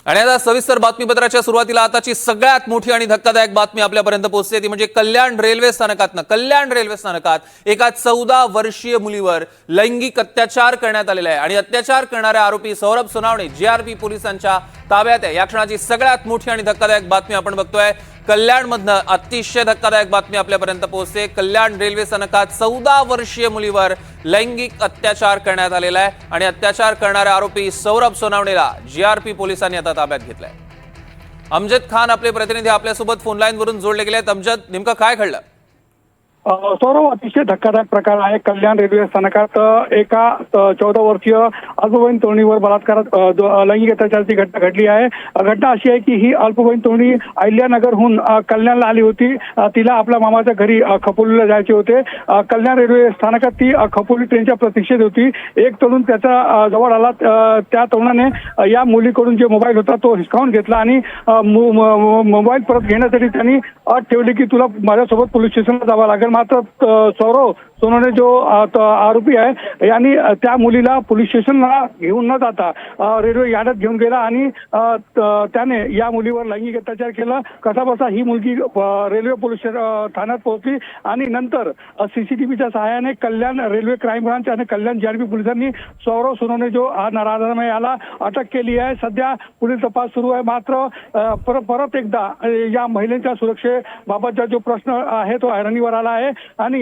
आणि आता सविस्तर बातमीपत्राच्या सुरुवातीला आताची सगळ्यात मोठी आणि धक्कादायक बातमी आपल्यापर्यंत पोहोचते ती म्हणजे कल्याण रेल्वे स्थानकात एका 14 वर्षीय मुलीवर लैंगिक अत्याचार करण्यात आलेला आहे आणि अत्याचार करणारे आरोपी सौरभ सोनावणे जीआरपी पोलिसांच्या ताब्यात आहे। या क्षणाची सगळ्यात मोठी आणि धक्कादायक बातमी आपण बघतोय। कल्याणमधनं अतिशय धक्कादायक बातमी आपल्यापर्यंत पोहोचते। कल्याण रेल्वे स्थानकात 14 वर्षीय मुलीवर लैंगिक अत्याचार करण्यात आलेला आहे आणि अत्याचार करणारे आरोपी सौरभ सोनावणेला जीआरपी पोलिसांनी आता ताब्यात घेतलंय। अमजद खान आपले प्रतिनिधी आपल्यासोबत फोन लाईन वरून जोडले गेले आहेत। अमजद, नेमकं काय घडलं? सौरभ, अतिशय धक्कादायक प्रकार आहे। कल्याण रेल्वे स्थानकात एका 14 वर्षीय अल्पवयीन तरुणीवर बलात्कार लैंगिक अत्याचाराची घटना घडली आहे। घटना अशी आहे की ही अल्पवयीन तरुणी अहिल्यानगरहून कल्याणला आली होती। तिला आपल्या मामाच्या घरी खपोलीला जायचे होते। कल्याण रेल्वे स्थानकात ती खपोली ट्रेनच्या प्रतीक्षेत होती। एक तरुण त्याच्या जवळ आला। त्या तरुणाने या मुलीकडून जे मोबाईल होता तो हिसकावून घेतला आणि मोबाईल परत घेण्यासाठी त्यांनी अट ठेवली की तुला माझ्यासोबत पोलीस स्टेशनला जावं लागेल। मात्र सौरभ सोनावणे जो आरोपी आहे यांनी त्या मुलीला पोलीस स्टेशनला घेऊन न जाता रेल्वे यार्डात घेऊन गेला आणि त्याने या मुलीवर लैंगिक अत्याचार केला। कसाबसा ही मुलगी रेल्वे पोलीस ठाण्यात पोहोचली आणि नंतर सीसीटीव्हीच्या सहाय्याने कल्याण रेल्वे क्राईम ब्रांच आणि कल्याण जीआरपी पोलिसांनी सौरभ सोनावणे जो नराधम याला अटक केली आहे। सध्या पुढील तपास सुरू आहे। मात्र परत एकदा या महिलेच्या सुरक्षेबाबतचा जो प्रश्न आहे तो ऐरणीवर आला आहे आणि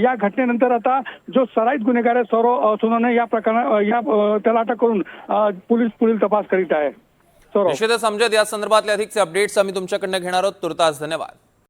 या घटनेनंतर आता जो सराईत गुन्हेगार आहे सौरभ सोनावणे या प्रकरणात त्याला अटक करून पोलीस पुढील तपास करीत आहे। निश्चितच अमजद, या संदर्भातले अधिकचे अपडेट्स आम्ही तुमच्याकडनं घेणार आहोत। तुर्तास धन्यवाद।